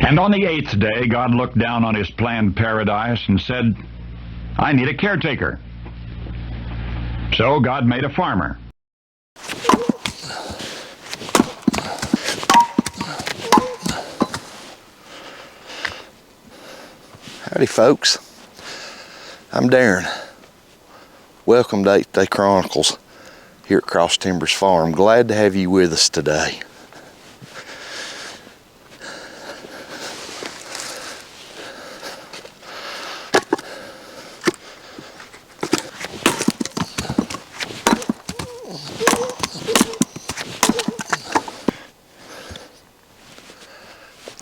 And on the 8th day, God looked down on his planned paradise and said, I need a caretaker. So God made a farmer. Howdy folks, I'm Darren. Welcome to 8th Day Chronicles here at Cross Timbers Farm. Glad to have you with us today.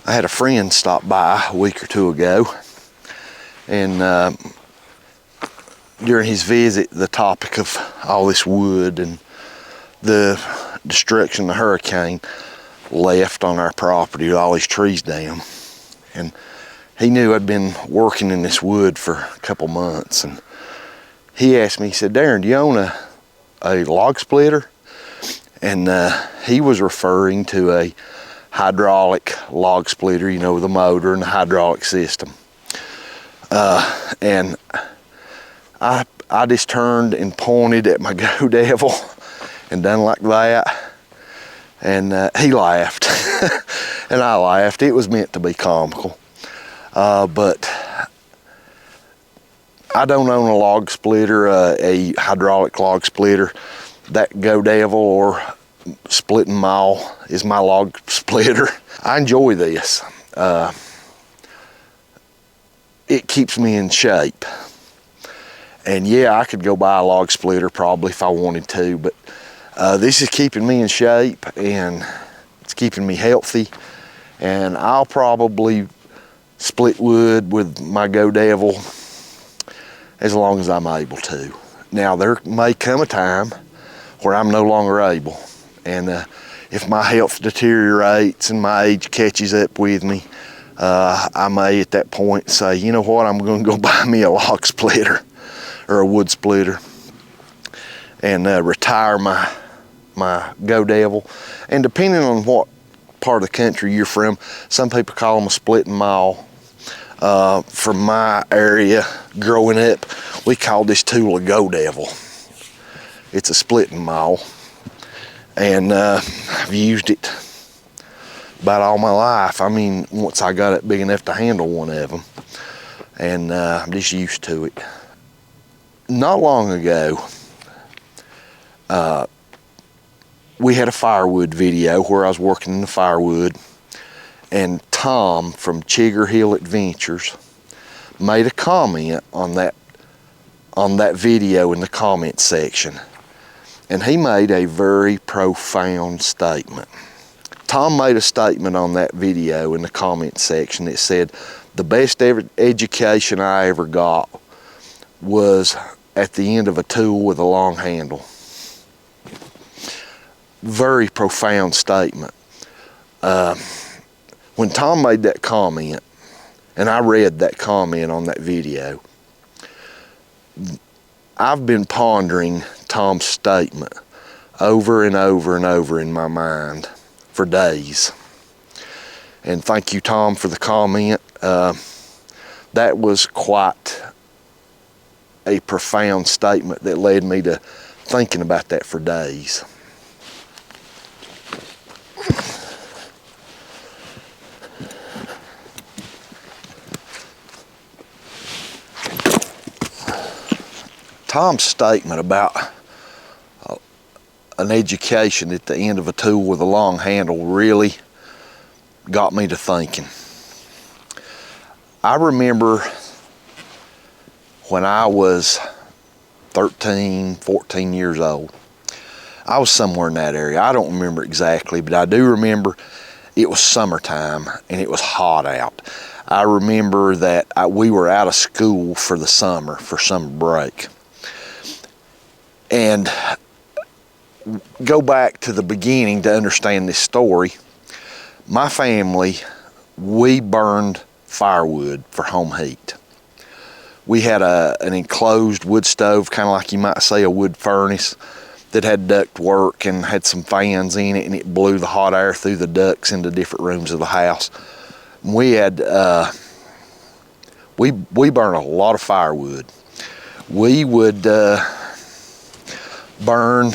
I had a friend stop by a week or two ago, and during his visit, the topic of all this wood and the destruction the hurricane left on our property with all these trees down. And he knew I'd been working in this wood for a couple months, and he asked me, he said, Darren, do you own a log splitter? And he was referring to a hydraulic log splitter, you know, with a motor and a hydraulic system. And I just turned and pointed at my Go Devil and done like that, and he laughed and I laughed. It was meant to be comical, but I don't own a log splitter, a hydraulic log splitter. That Go Devil or splitting maul is my log splitter. I enjoy this. It keeps me in shape. And yeah, I could go buy a log splitter probably if I wanted to, but this is keeping me in shape and it's keeping me healthy. And I'll probably split wood with my Go Devil as long as I'm able to. Now, there may come a time where I'm no longer able. And if my health deteriorates and my age catches up with me, I may at that point say, you know what, I'm going to go buy me a log splitter or a wood splitter and retire my Go Devil. And depending on what part of the country you're from, some people call them a splitting maul. From my area growing up, we called this tool a Go Devil. It's a splitting maul, and I've used it about all my life. I mean, once I got it big enough to handle one of them, and I'm just used to it. Not long ago, we had a firewood video where I was working in the firewood, and Tom from Chigger Hill Adventures made a comment on that video in the comment section, and he made a very profound statement. Tom made a statement on that video in the comment section that said, the best education I ever got was at the end of a tool with a long handle. Very profound statement. When Tom made that comment, and I read that comment on that video, I've been pondering Tom's statement over and over and over in my mind for days. And thank you, Tom, for the comment. That was quite a profound statement that led me to thinking about that for days. Tom's statement about an education at the end of a tool with a long handle really got me to thinking. I remember when I was 13, 14 years old. I was somewhere in that area. I don't remember exactly, but I do remember it was summertime and it was hot out. I remember that we were out of school for the summer, for summer break. And go back to the beginning to understand this story. My family, we burned firewood for home heat. We had an enclosed wood stove, kind of like you might say a wood furnace, that had duct work and had some fans in it, and it blew the hot air through the ducts into different rooms of the house. We had, we burned a lot of firewood. We would burn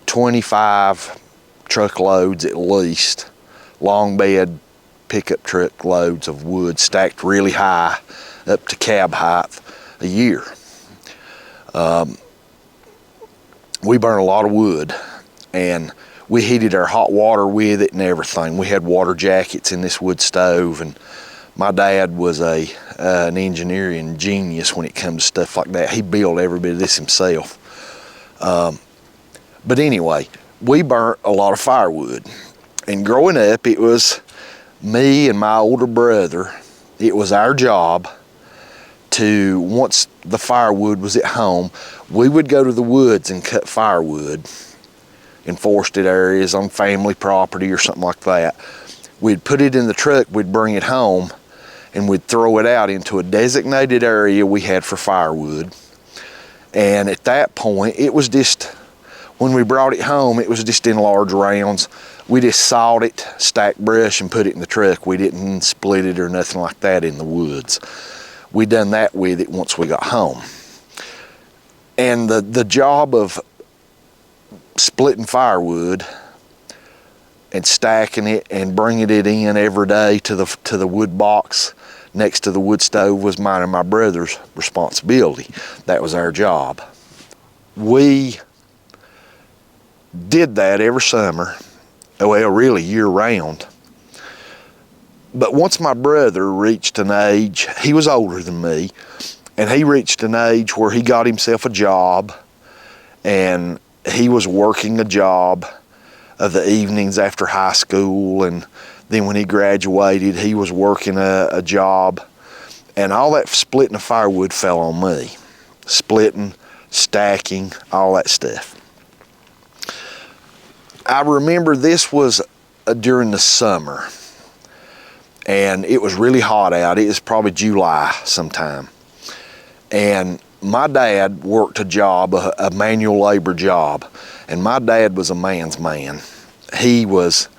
25 truckloads at least, long bed pickup truck loads of wood stacked really high up to cab height a year. We burned a lot of wood, and we heated our hot water with it and everything. We had water jackets in this wood stove, and my dad was an engineering genius when it comes to stuff like that. He built every bit of this himself. But anyway, we burnt a lot of firewood. And growing up, it was me and my older brother, it was our job to, once the firewood was at home, we would go to the woods and cut firewood in forested areas on family property or something like that. We'd put it in the truck, we'd bring it home, and we'd throw it out into a designated area we had for firewood. And at that point, it was just, when we brought it home, it was just in large rounds. We just sawed it, stacked brush, and put it in the truck. We didn't split it or nothing like that in the woods. We done that with it once we got home. And the job of splitting firewood and stacking it and bringing it in every day to the wood box next to the wood stove was mine and my brother's responsibility. That was our job. We did that every summer, well, really year round. But once my brother reached an age, he was older than me, and he reached an age where he got himself a job, and he was working a job of the evenings after high school, and then when he graduated, he was working a job, and all that splitting of firewood fell on me. Splitting, stacking, all that stuff. I remember this was during the summer, and it was really hot out. It was probably July sometime. And my dad worked a job, a manual labor job, and my dad was a man's man. He was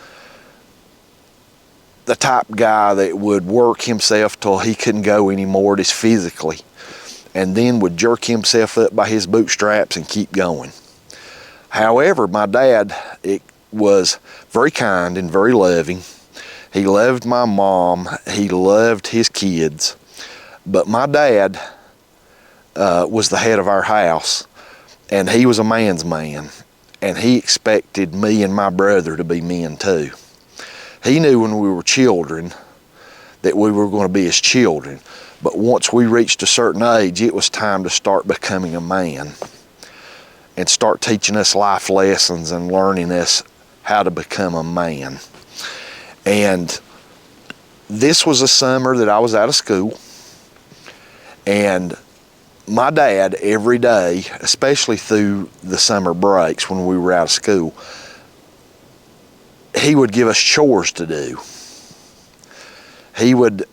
the type guy that would work himself till he couldn't go anymore just physically, and then would jerk himself up by his bootstraps and keep going. However, my dad was very kind and very loving. He loved my mom, he loved his kids, but my dad was the head of our house, and he was a man's man, and he expected me and my brother to be men too. He knew when we were children that we were going to be his children, but once we reached a certain age, it was time to start becoming a man and start teaching us life lessons and learning us how to become a man. And this was a summer that I was out of school, and my dad every day, especially through the summer breaks when we were out of school, he would give us chores to do. He would,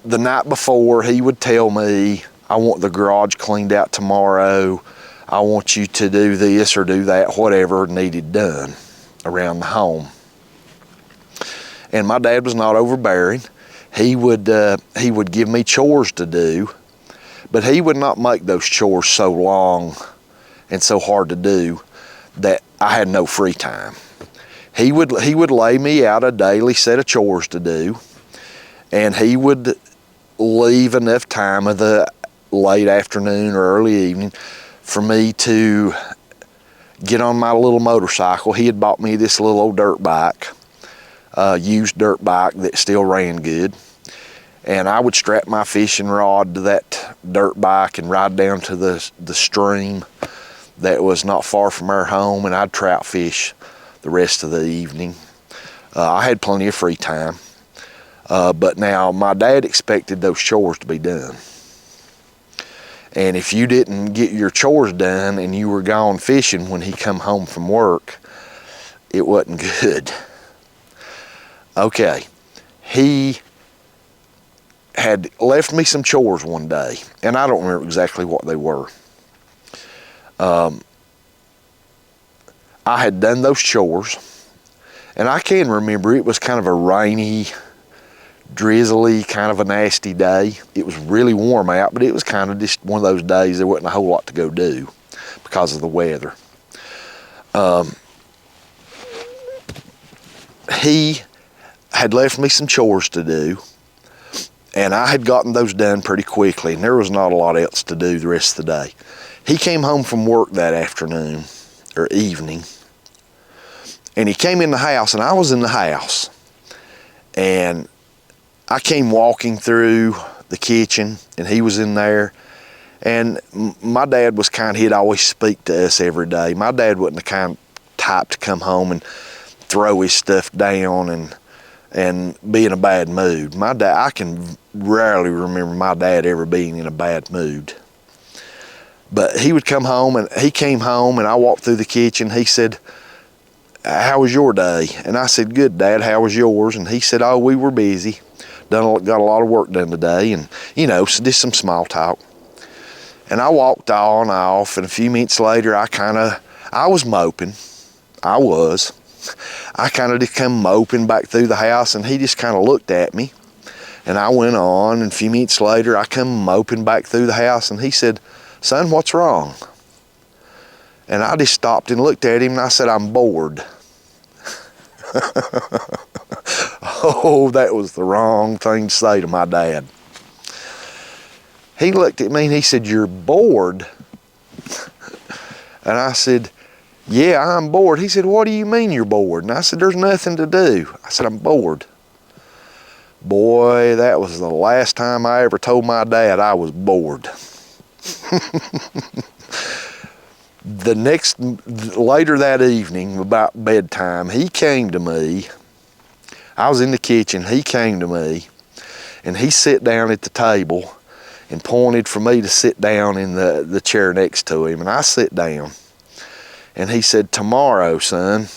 the night before, he would tell me, I want the garage cleaned out tomorrow, I want you to do this or do that, whatever needed done around the home. And my dad was not overbearing. He would give me chores to do, but he would not make those chores so long and so hard to do that I had no free time. He would lay me out a daily set of chores to do, and he would leave enough time of the late afternoon or early evening for me to get on my little motorcycle. He had bought me this little old dirt bike, used dirt bike that still ran good. And I would strap my fishing rod to that dirt bike and ride down to the stream that was not far from our home, and I'd trout fish the rest of the evening. I had plenty of free time. But now my dad expected those chores to be done. And if you didn't get your chores done and you were gone fishing when he come home from work, it wasn't good. Okay, he had left me some chores one day, and I don't remember exactly what they were. I had done those chores, and I can remember it was kind of a rainy, drizzly, kind of a nasty day. It was really warm out, but it was kind of just one of those days there wasn't a whole lot to go do because of the weather. He had left me some chores to do, and I had gotten those done pretty quickly, and there was not a lot else to do the rest of the day. He came home from work that afternoon, or evening, and he came in the house, and I was in the house, and I came walking through the kitchen, and he was in there, and my dad was he'd always speak to us every day. My dad wasn't the kind of type to come home and throw his stuff down and be in a bad mood. My dad, I can rarely remember my dad ever being in a bad mood. But he would come home, and he came home, and I walked through the kitchen. He said, "How was your day?" And I said, "Good, Dad, how was yours?" And he said, "Oh, we were busy. Got a lot of work done today," and so just some small talk. And I walked on off, and a few minutes later, I was moping. I kind of just come moping back through the house, and he just kind of looked at me, and I went on, and a few minutes later, I come moping back through the house, and he said, "Son, what's wrong?" And I just stopped and looked at him, and I said, "I'm bored." Oh, that was the wrong thing to say to my dad. He looked at me and he said, "You're bored?" And I said, "Yeah, I'm bored." He said, "What do you mean you're bored?" And I said, "There's nothing to do." I said, "I'm bored." Boy, that was the last time I ever told my dad I was bored. Later that evening, about bedtime, he came to me. I was in the kitchen. He came to me, and he sat down at the table and pointed for me to sit down in the chair next to him. And I sat down, and he said, "Tomorrow, son,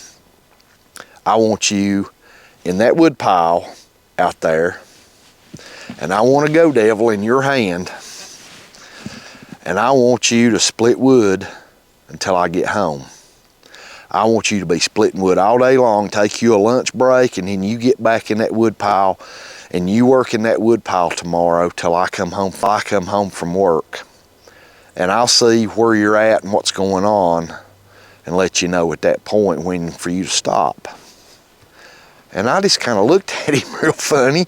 I want you in that wood pile out there, and I want a go devil in your hand, and I want you to split wood until I get home. I want you to be splitting wood all day long, take you a lunch break, and then you get back in that wood pile, and you work in that wood pile tomorrow till I come home from work. And I'll see where you're at and what's going on, and let you know at that point when for you to stop." And I just kind of looked at him real funny,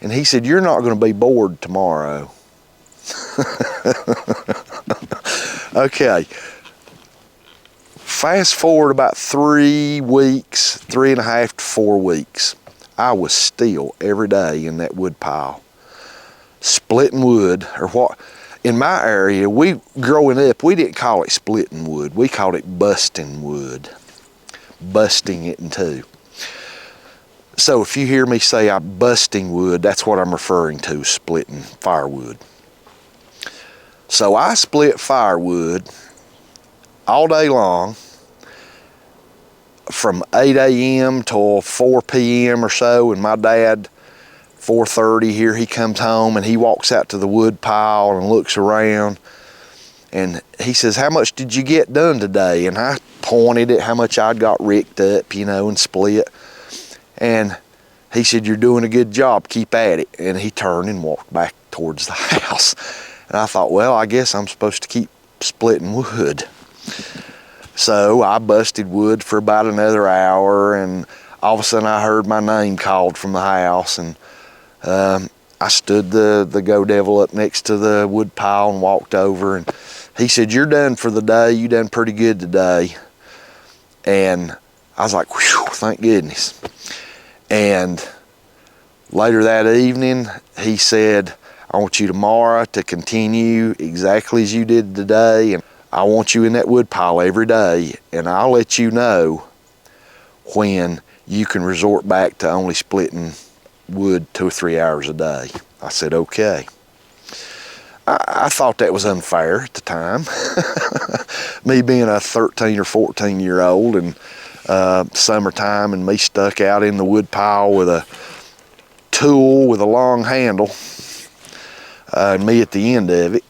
and he said, "You're not going to be bored tomorrow." Okay. Fast forward about 3 weeks, 3.5 to 4 weeks, I was still every day in that wood pile, splitting wood, or what, in my area, growing up, we didn't call it splitting wood, we called it busting wood, busting it in two. So if you hear me say I'm busting wood, that's what I'm referring to, splitting firewood. So I split firewood all day long from 8 a.m. till 4 p.m. or so, and my dad, 4:30 here, he comes home and he walks out to the wood pile and looks around, and he says, "How much did you get done today?" And I pointed at how much I'd got ricked up, and split, and he said, "You're doing a good job, keep at it." And he turned and walked back towards the house. And I thought, well, I guess I'm supposed to keep splitting wood. So I busted wood for about another hour, and all of a sudden I heard my name called from the house, and I stood the go devil up next to the wood pile and walked over, and he said, "You're done for the day, you done pretty good today." And I was like, "Whew, thank goodness." And later that evening, he said, "I want you tomorrow to continue exactly as you did today, and I want you in that wood pile every day, and I'll let you know when you can resort back to only splitting wood 2 or 3 hours a day." I said, "Okay." I thought that was unfair at the time. Me being a 13 or 14-year-old, and summertime, and me stuck out in the wood pile with a tool with a long handle, and me at the end of it.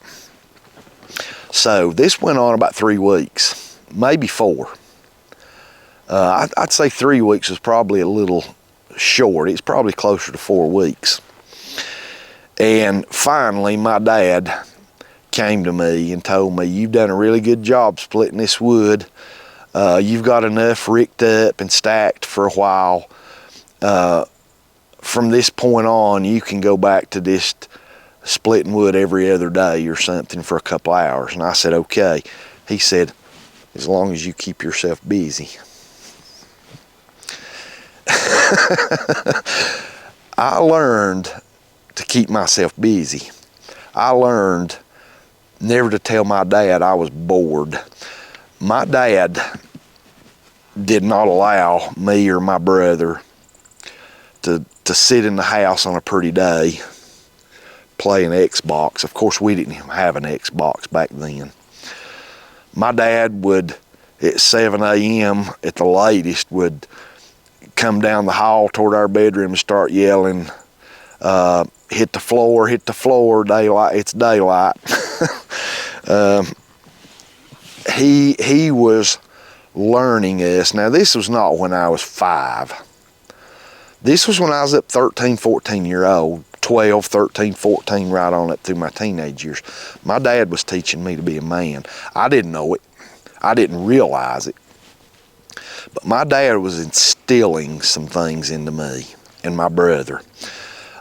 So this went on about 3 weeks, maybe 4. I'd say 3 weeks was probably a little short. It's probably closer to 4 weeks. And finally, my dad came to me and told me, "You've done a really good job splitting this wood. You've got enough ricked up and stacked for a while. From this point on, you can go back to just splitting wood every other day or something for a couple hours." And I said, "Okay." He said, "As long as you keep yourself busy." I learned to keep myself busy. I learned never to tell my dad I was bored. My dad did not allow me or my brother to sit in the house on a pretty day playing Xbox. Of course, we didn't even have an Xbox back then. My dad would, at 7 a.m. at the latest, would come down the hall toward our bedroom and start yelling, hit the floor, daylight, it's daylight." He was learning us. Now, this was not when I was 5. This was when I was up 13, 14 year old, 12, 13, 14, right on up through my teenage years. My dad was teaching me to be a man. I didn't know it. I didn't realize it. But my dad was instilling some things into me and my brother.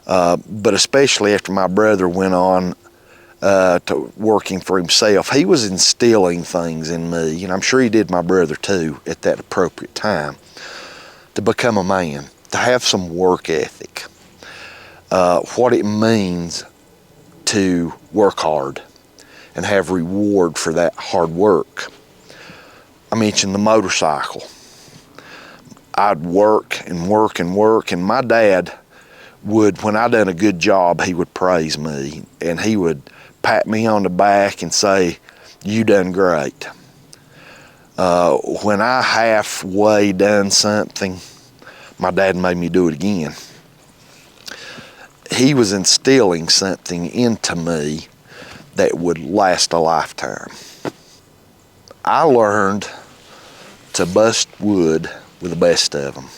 But especially after my brother went on to working for himself, he was instilling things in me, and I'm sure he did my brother too at that appropriate time, to become a man, to have some work ethic, what it means to work hard and have reward for that hard work. I mentioned the motorcycle. I'd work and work and work, and my dad would, when I done a good job, he would praise me, and he would pat me on the back and say, "You done great." When I halfway done something, my dad made me do it again. He was instilling something into me that would last a lifetime. I learned to bust wood with the best of them.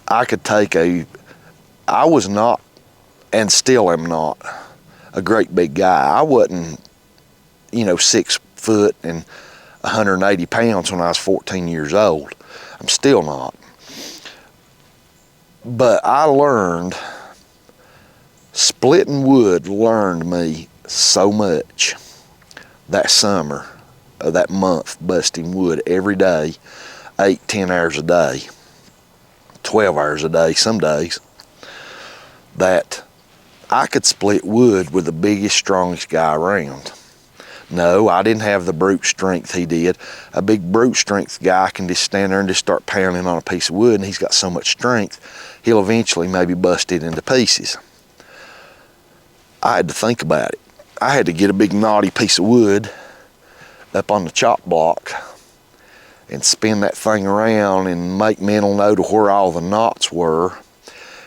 I was not, and still am not, a great big guy. I wasn't, 6 foot and 180 pounds when I was 14 years old. I'm still not. But I learned, splitting wood learned me so much that summer, that month, busting wood every day, 8, 10 hours a day, 12 hours a day some days, that I could split wood with the biggest, strongest guy around. No, I didn't have the brute strength he did. A big brute strength guy can just stand there and just start pounding on a piece of wood, and he's got so much strength, he'll eventually maybe bust it into pieces. I had to think about it. I had to get a big knotty piece of wood up on the chop block and spin that thing around and make mental note of where all the knots were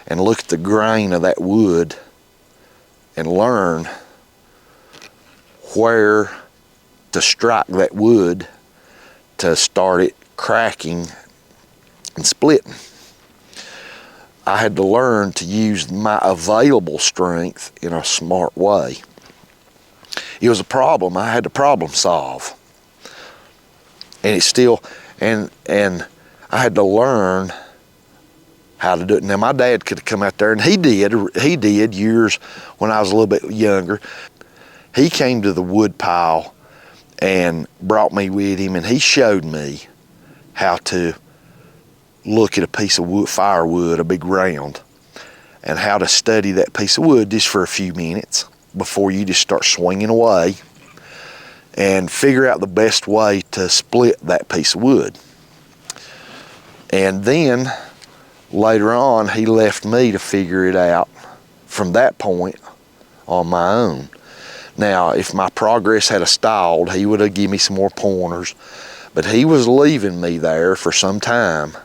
and look at the grain of that wood and learn where to strike that wood to start it cracking and splitting. I had to learn to use my available strength in a smart way. It was a problem. I had to problem solve. And it's still, and I had to learn how to do it. Now, my dad could have come out there, and he did years when I was a little bit younger. He came to the wood pile and brought me with him, and he showed me how to look at a piece of wood, firewood, a big round, and how to study that piece of wood just for a few minutes before you just start swinging away and figure out the best way to split that piece of wood. And then later on, he left me to figure it out from that point on my own. Now, if my progress had stalled, he would have given me some more pointers, but he was leaving me there for some time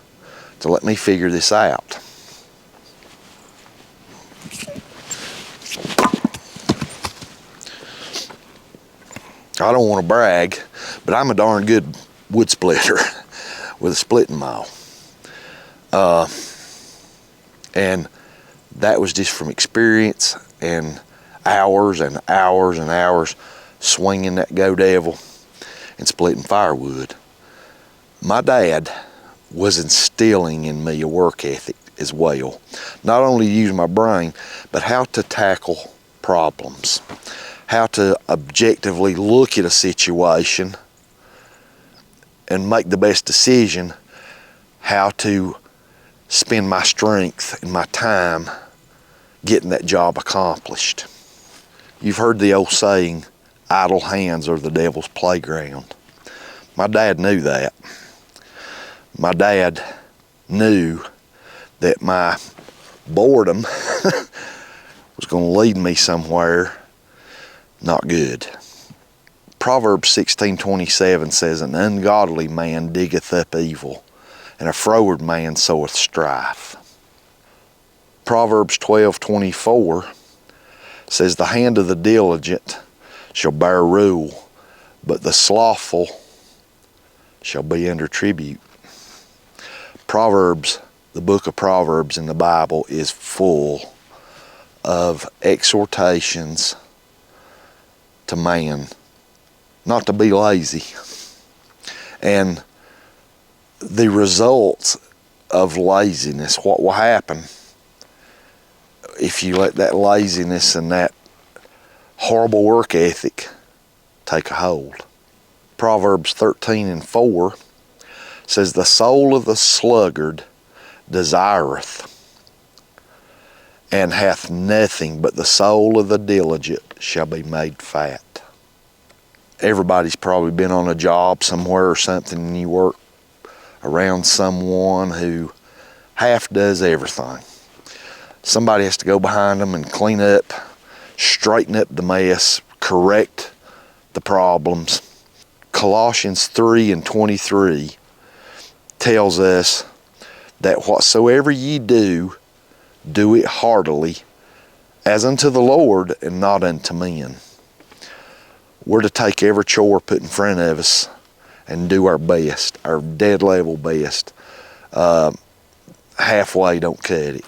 to let me figure this out. I don't want to brag, but I'm a darn good wood splitter with a splitting maul. And that was just from experience and hours and hours and hours swinging that Go Devil and splitting firewood. My dad was instilling in me a work ethic as well. Not only to use my brain, but how to tackle problems, how to objectively look at a situation and make the best decision, how to spend my strength and my time getting that job accomplished. You've heard the old saying, idle hands are the devil's playground. My dad knew that. My dad knew that my boredom was going to lead me somewhere not good. Proverbs 16:27 says, an ungodly man diggeth up evil, and a froward man soweth strife. Proverbs 12:24 says, the hand of the diligent shall bear rule, but the slothful shall be under tribute. Proverbs, the book of Proverbs in the Bible, is full of exhortations to man not to be lazy. And the results of laziness, what will happen if you let that laziness and that horrible work ethic take a hold. Proverbs 13:4 says, the soul of the sluggard desireth, and hath nothing, but the soul of the diligent shall be made fat. Everybody's probably been on a job somewhere or something, and you work around someone who half does everything. Somebody has to go behind them and clean up, straighten up the mess, correct the problems. Colossians 3:23 tells us that whatsoever ye do, do it heartily, as unto the Lord and not unto men. We're to take every chore put in front of us and do our best, our dead level best. Halfway don't cut it.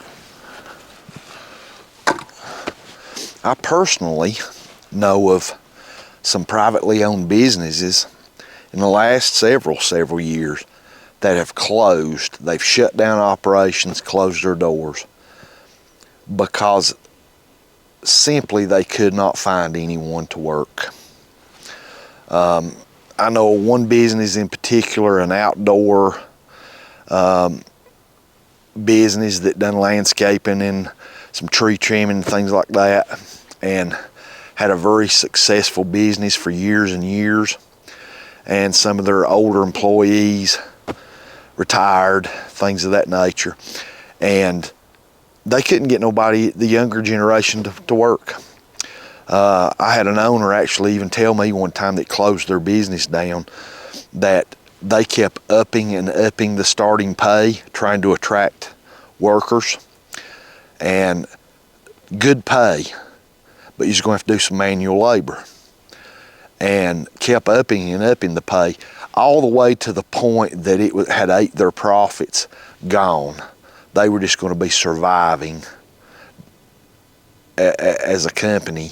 I personally know of some privately owned businesses in the last several years that have closed. They've shut down operations, closed their doors, because simply they could not find anyone to work. I know one business in particular, an outdoor business that done landscaping and some tree trimming and things like that, and had a very successful business for years and years. And some of their older employees retired, things of that nature, and they couldn't get nobody, the younger generation, to work. I had an owner actually even tell me one time that closed their business down that they kept upping and upping the starting pay, trying to attract workers, and good pay, but you're just going to have to do some manual labor, and kept upping and upping the pay all the way to the point that it had ate their profits gone. They were just going to be surviving as a company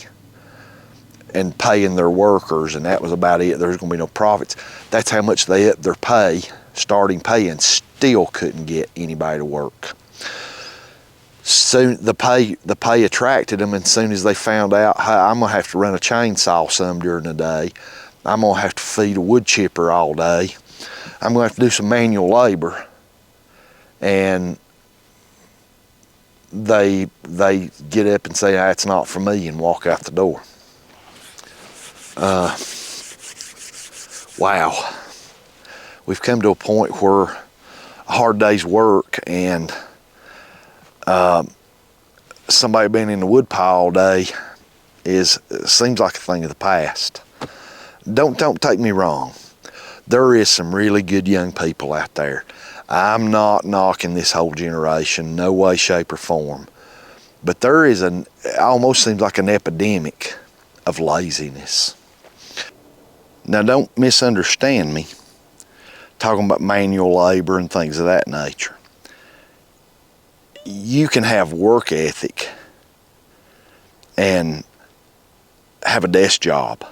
and paying their workers, and that was about it. There was going to be no profits. That's how much they upped their pay, starting pay, and still couldn't get anybody to work. Soon the pay attracted them, and as soon as they found out, hey, I'm going to have to run a chainsaw some during the day, I'm going to have to feed a wood chipper all day, I'm going to have to do some manual labor, and they get up and say, that's not for me, and walk out the door. Wow. We've come to a point where a hard day's work and somebody being in the wood pile all day seems like a thing of the past. Don't take me wrong. There is some really good young people out there. I'm not knocking this whole generation, no way, shape, or form. But there is it almost seems like an epidemic of laziness. Now, don't misunderstand me talking about manual labor and things of that nature. you can have work ethic and have a desk job.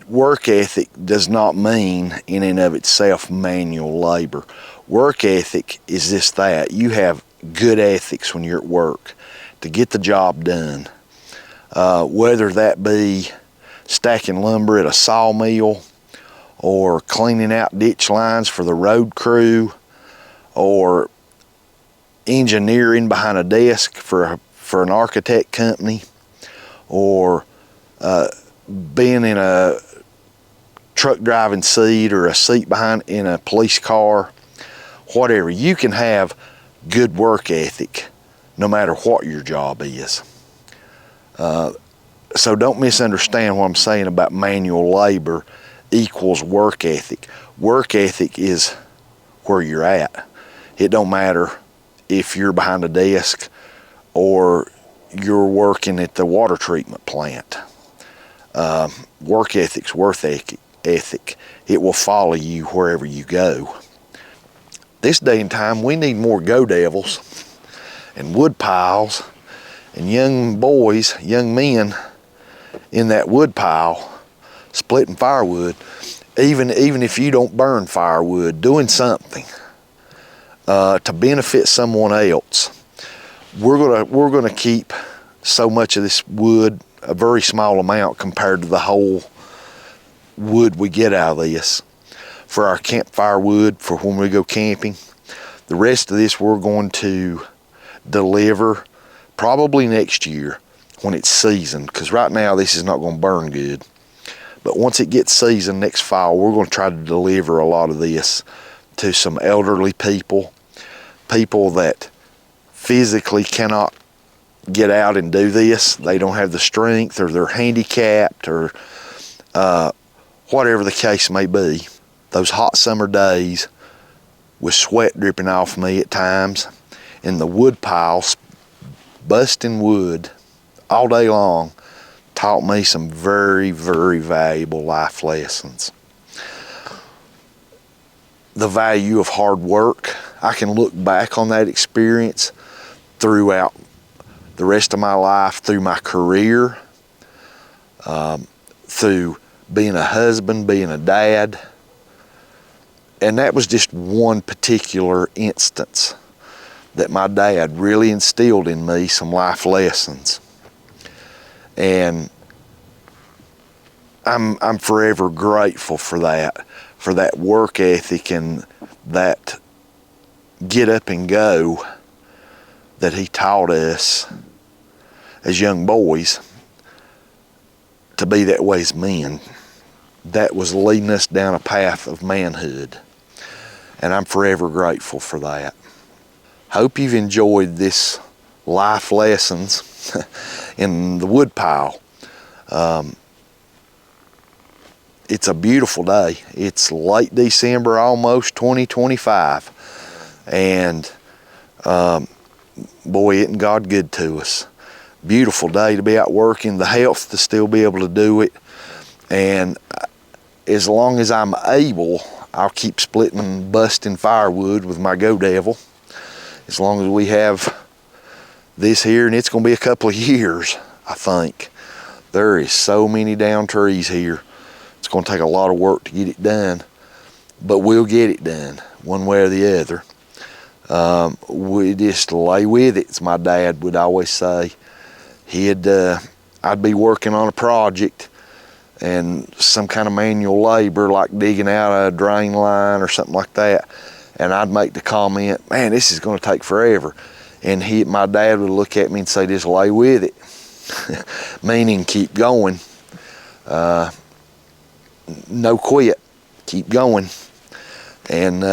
Work ethic does not mean in and of itself manual labor. Work ethic is just that. You have good ethics when you're at work to get the job done. Whether that be stacking lumber at a sawmill, or cleaning out ditch lines for the road crew, or engineering behind a desk for an architect company, or being in a truck driving seat or a seat behind in a police car, whatever. You can have good work ethic no matter what your job is. So don't misunderstand what I'm saying about manual labor equals work ethic. Work ethic is where you're at. It don't matter if you're behind a desk or you're working at the water treatment plant. Work ethic's work ethic. It will follow you wherever you go. This day and time, we need more go devils and wood piles and young boys, young men in that wood pile splitting firewood. Even if you don't burn firewood, doing something to benefit someone else. We're gonna keep so much of this wood, a very small amount compared to the whole wood we get out of this, for our campfire wood for when we go camping. The rest of this we're going to deliver probably next year when it's seasoned, because right now this is not going to burn good. But once it gets seasoned next fall, we're going to try to deliver a lot of this to some elderly people, people that physically cannot get out and do this. They don't have the strength, or they're handicapped, or whatever the case may be. Those hot summer days with sweat dripping off me at times in the wood piles, busting wood all day long, taught me some very, very valuable life lessons. The value of hard work. I can look back on that experience throughout the rest of my life, through my career, through being a husband, being a dad. And that was just one particular instance that my dad really instilled in me some life lessons. And I'm forever grateful for that work ethic and that get up and go that he taught us as young boys to be that way as men. That was leading us down a path of manhood. And I'm forever grateful for that. Hope you've enjoyed this life lessons in the wood pile. It's a beautiful day. It's late December, almost 2025. And boy, isn't God good to us. Beautiful day to be out working, the health to still be able to do it. And as long as I'm able, I'll keep splitting and busting firewood with my Go Devil. As long as we have this here, and it's going to be a couple of years, I think. There is so many down trees here. It's going to take a lot of work to get it done, but we'll get it done one way or the other. We just lay with it, as my dad would always say. I'd be working on a project and some kind of manual labor, like digging out a drain line or something like that, and I'd make the comment, man, this is going to take forever. And my dad would look at me and say, just lay with it. Meaning keep going. No quit, keep going. And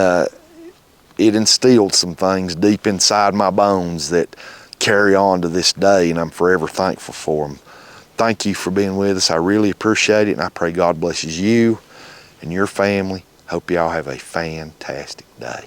it instilled some things deep inside my bones that carry on to this day, and I'm forever thankful for them. Thank you for being with us. I really appreciate it, and I pray God blesses you and your family. Hope y'all have a fantastic day.